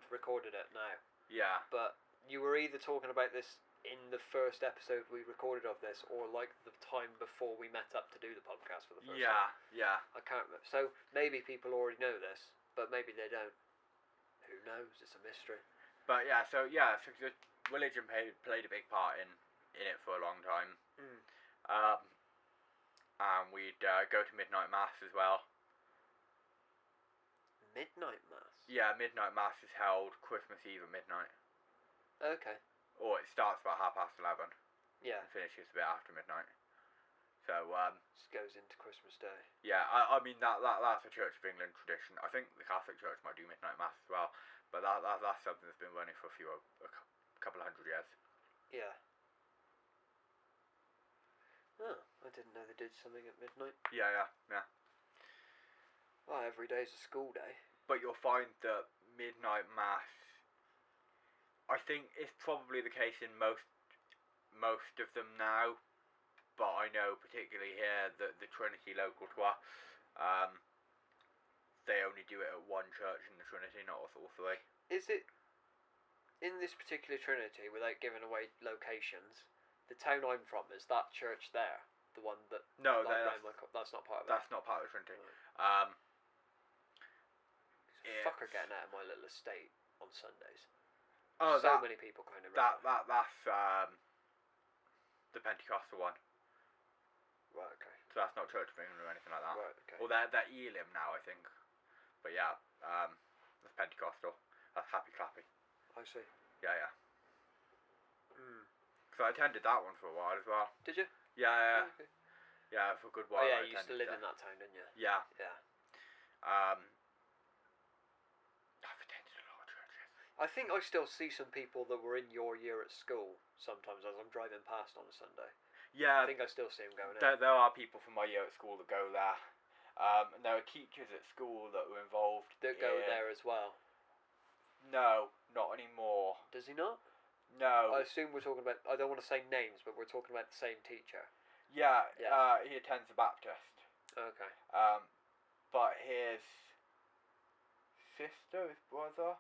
Speaker 3: recorded it now.
Speaker 1: Yeah.
Speaker 3: But you were either talking about this in the first episode we recorded of this, or like the time before we met up to do the podcast for the first time.
Speaker 1: Yeah.
Speaker 3: I can't remember. So maybe people already know this, but maybe they don't. Who knows? It's a mystery.
Speaker 1: But so religion played a big part in it for a long time. And we'd go to midnight mass as well.
Speaker 3: Midnight mass?
Speaker 1: Yeah, midnight mass is held Christmas Eve at midnight.
Speaker 3: Okay.
Speaker 1: Or it starts about 11:30.
Speaker 3: Yeah.
Speaker 1: And finishes a bit after midnight. So
Speaker 3: just goes into Christmas Day.
Speaker 1: Yeah, I mean that's a Church of England tradition. I think the Catholic Church might do midnight mass as well, but that's something that's been running for a couple of hundred years.
Speaker 3: Yeah. Oh, I didn't know they did something at midnight.
Speaker 1: Yeah.
Speaker 3: Well, every day's a school day.
Speaker 1: But you'll find that midnight mass, I think it's probably the case in most of them now, but I know particularly here that the Trinity local to us, they only do it at one church in the Trinity, not all three.
Speaker 3: Is it, in this particular Trinity, without giving away locations, the town I'm from, is that church there? The one that...
Speaker 1: No,
Speaker 3: that's not part of it?
Speaker 1: That's not part of the Trinity.
Speaker 3: Right. Fucker getting out of my little estate on Sundays.
Speaker 1: Oh,
Speaker 3: so many people kind of...
Speaker 1: That's the Pentecostal one.
Speaker 3: Right, okay.
Speaker 1: So that's not Church of England or anything like that.
Speaker 3: Right, okay.
Speaker 1: Well, they're Elim now, I think. But yeah, that's Pentecostal. That's Happy Clappy.
Speaker 3: I see.
Speaker 1: Yeah. So I attended that one for a while as well.
Speaker 3: Did you?
Speaker 1: Yeah.
Speaker 3: Oh, okay.
Speaker 1: Yeah, for a good while.
Speaker 3: Oh yeah, you used to live in that town, didn't you?
Speaker 1: Yeah.
Speaker 3: Yeah.
Speaker 1: I've attended a lot of churches.
Speaker 3: I think I still see some people that were in your year at school sometimes as I'm driving past on a Sunday.
Speaker 1: Yeah.
Speaker 3: I think I still see them going in.
Speaker 1: There are people from my year at school that go there. And there are teachers at school that were involved.
Speaker 3: That go there as well.
Speaker 1: No, not anymore.
Speaker 3: Does he not?
Speaker 1: No.
Speaker 3: I assume we're talking about... I don't want to say names, but we're talking about the same teacher.
Speaker 1: Yeah. He attends the Baptist.
Speaker 3: Okay.
Speaker 1: But his sister, his brother,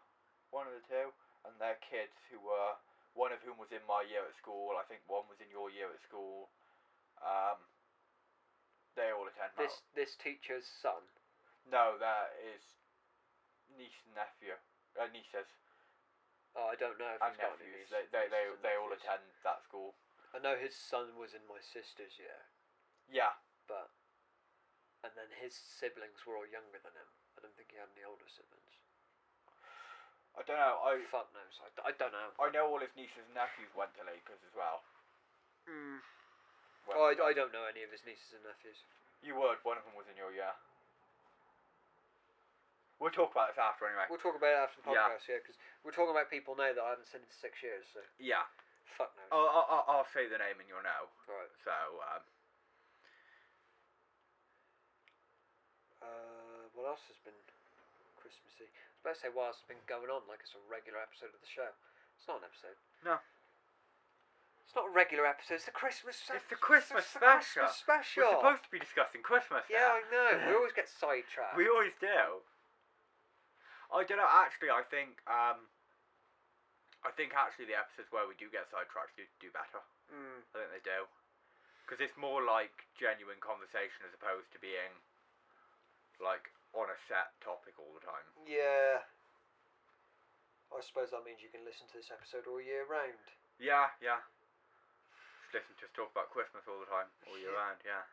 Speaker 1: one of the two, and their kids who were... One of whom was in my year at school. I think one was in your year at school. They all attend.
Speaker 3: This teacher's son?
Speaker 1: No, that is niece and nephew. Nieces.
Speaker 3: Oh, I don't know if he's got any
Speaker 1: nephews. They all attend that school.
Speaker 3: I know his son was in my sister's year.
Speaker 1: Yeah.
Speaker 3: And then his siblings were all younger than him. I don't think he had any older siblings.
Speaker 1: I don't know.
Speaker 3: Fuck knows. I don't know.
Speaker 1: I know all his nieces and nephews went to Lakers as well.
Speaker 3: I don't know any of his nieces and nephews.
Speaker 1: You would. One of them was in your year. We'll talk about this after anyway.
Speaker 3: We'll talk about it after the podcast, yeah, because we're talking about people now that I haven't seen in 6 years. So.
Speaker 1: Yeah.
Speaker 3: fuck knows?
Speaker 1: I'll say the name and you'll know.
Speaker 3: Right.
Speaker 1: So,
Speaker 3: what else has been Christmassy? I was about to say what else has been going on, like it's a regular episode of the show. It's not an episode.
Speaker 1: No.
Speaker 3: It's not a regular episode, it's the Christmas special.
Speaker 1: It's the Christmas special.
Speaker 3: Christmas special.
Speaker 1: We're supposed to be discussing Christmas
Speaker 3: Yeah,
Speaker 1: now.
Speaker 3: I know. We always get sidetracked.
Speaker 1: We always do. I don't know, actually, I think actually the episodes where we do get sidetracked do better. I think they do. Because it's more like genuine conversation as opposed to being, like, on a set topic all the time.
Speaker 3: Yeah. I suppose that means you can listen to this episode all year round.
Speaker 1: Yeah. Just listen to us talk about Christmas all the time, all year round, yeah.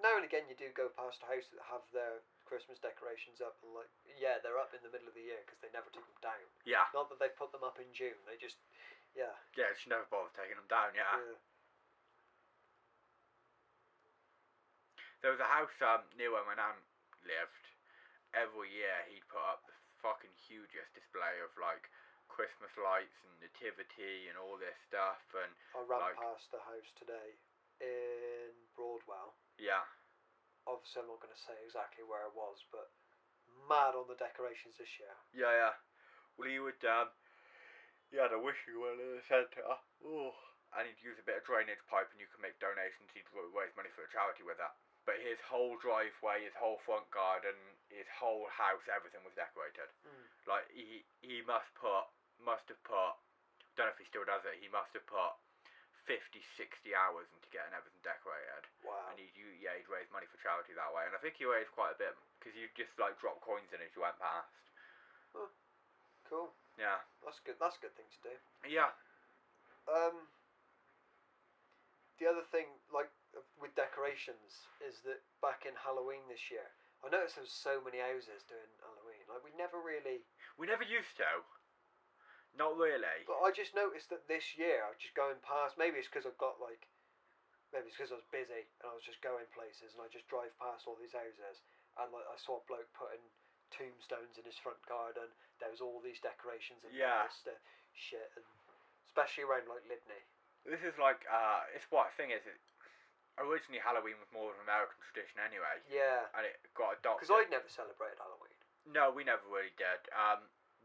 Speaker 3: Now and again you do go past a house that have their Christmas decorations up and like, yeah, they're up in the middle of the year because they never took them down.
Speaker 1: Yeah.
Speaker 3: Not that they've put them up in June, they just, yeah.
Speaker 1: Yeah, she never bothered taking them down, yeah. There was a house near where my nan lived. Every year he'd put up the fucking hugest display of like Christmas lights and nativity and all this stuff. And
Speaker 3: I ran past the house today in Broadwell.
Speaker 1: Yeah.
Speaker 3: Obviously I'm not going to say exactly where it was, but mad on the decorations this year.
Speaker 1: Yeah. Well, he would he had a wishing well in the centre. Oh. And he'd use a bit of drainage pipe and you could make donations. He'd raise money for a charity with that. But his whole driveway, his whole front garden, his whole house, everything was decorated. Like, he must have put, don't know if he still does it, he must have put 50, 60 hours into getting everything decorated.
Speaker 3: Wow.
Speaker 1: And he'd raise money for charity that way. And I think he raised quite a bit, because you just, like, drop coins in as you went past.
Speaker 3: Oh, cool.
Speaker 1: Yeah.
Speaker 3: That's good thing to do.
Speaker 1: Yeah.
Speaker 3: The other thing, like, with decorations, is that back in Halloween this year, I noticed there was so many houses doing Halloween. Like, we never
Speaker 1: used to. Not really.
Speaker 3: But I just noticed that this year, I was just going past, maybe it's because I was busy, and I was just going places, and I just drive past all these houses, and like, I saw a bloke putting tombstones in his front garden, there was all these decorations and shit, and especially around like Lydney.
Speaker 1: This is like, it's what the thing is, originally Halloween was more of an American tradition anyway.
Speaker 3: Yeah.
Speaker 1: And it got adopted.
Speaker 3: Because I'd never celebrated Halloween.
Speaker 1: No, we never really did.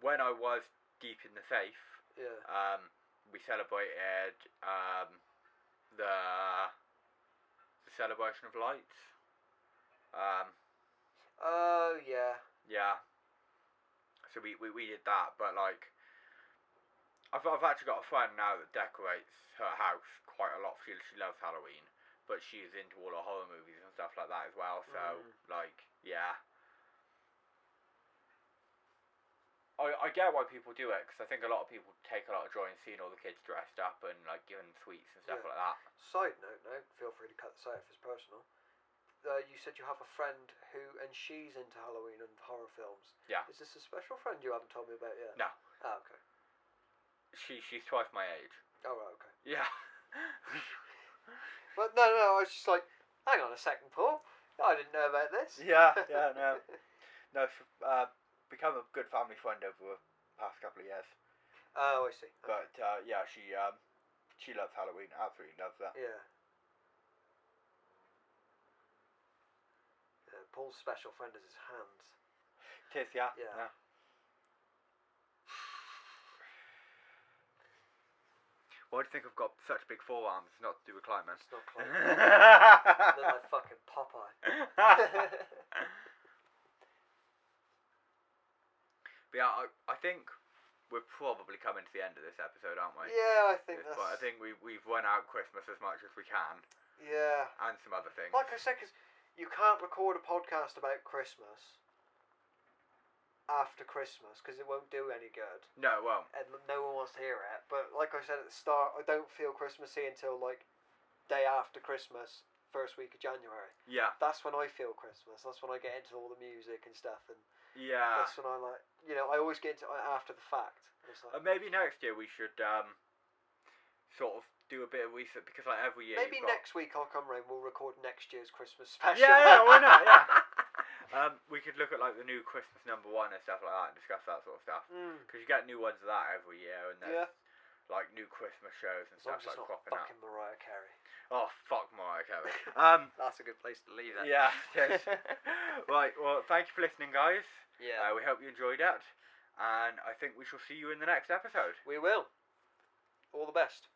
Speaker 1: When I was deep in the faith, we celebrated the celebration of lights.
Speaker 3: Oh, yeah.
Speaker 1: Yeah. So we did that, but like, I've actually got a friend now that decorates her house quite a lot. She loves Halloween, but she is into all the horror movies and stuff like that as well. So like, yeah. I get why people do it, because I think a lot of people take a lot of joy in seeing all the kids dressed up and like giving sweets and stuff like that.
Speaker 3: Side note, now, feel free to cut this out if it's personal. You said you have a friend and she's into Halloween and horror films.
Speaker 1: Yeah.
Speaker 3: Is this a special friend you haven't told me about yet?
Speaker 1: No.
Speaker 3: Oh, okay.
Speaker 1: She's twice my age.
Speaker 3: Oh, right, okay.
Speaker 1: Yeah.
Speaker 3: But no, I was just like, hang on a second, Paul. I didn't know about this.
Speaker 1: Yeah, no. No, become a good family friend over the past couple of years.
Speaker 3: Oh, I see.
Speaker 1: But, yeah, she loves Halloween, absolutely loves that.
Speaker 3: Yeah. Paul's special friend is his hands.
Speaker 1: It is, yeah.
Speaker 3: Yeah.
Speaker 1: Why do you think I've got such big forearms? It's not to do with climbing.
Speaker 3: It's not climbing. Look like fucking Popeye.
Speaker 1: But yeah, I think we're probably coming to the end of this episode, aren't we?
Speaker 3: Yeah, I think that's...
Speaker 1: But I think we've run out Christmas as much as we can.
Speaker 3: Yeah.
Speaker 1: And some other things.
Speaker 3: Like I said, because you can't record a podcast about Christmas after Christmas, because it won't do any good.
Speaker 1: No, it won't.
Speaker 3: And no one wants to hear it. But like I said at the start, I don't feel Christmassy until like day after Christmas, first week of January.
Speaker 1: Yeah.
Speaker 3: That's when I feel Christmas. That's when I get into all the music and stuff. And
Speaker 1: yeah.
Speaker 3: that's when I like, I always get into it after the fact. It's like,
Speaker 1: maybe next year we should sort of do a bit of research, because like every year
Speaker 3: maybe next week I'll come round, we'll record next year's Christmas special.
Speaker 1: Yeah, why not? Yeah. We could look at like the new Christmas #1 and stuff like that and discuss that sort of stuff. Because you get new ones of that every year, and there's like new Christmas shows and stuff like cropping up.
Speaker 3: Fucking Mariah Carey.
Speaker 1: Oh fuck Mariah Carey.
Speaker 3: That's a good place to leave it.
Speaker 1: Yeah. Yes. Right. Well, thank you for listening, guys.
Speaker 3: Yeah.
Speaker 1: We hope you enjoyed it, and I think we shall see you in the next episode.
Speaker 3: We will. All the best.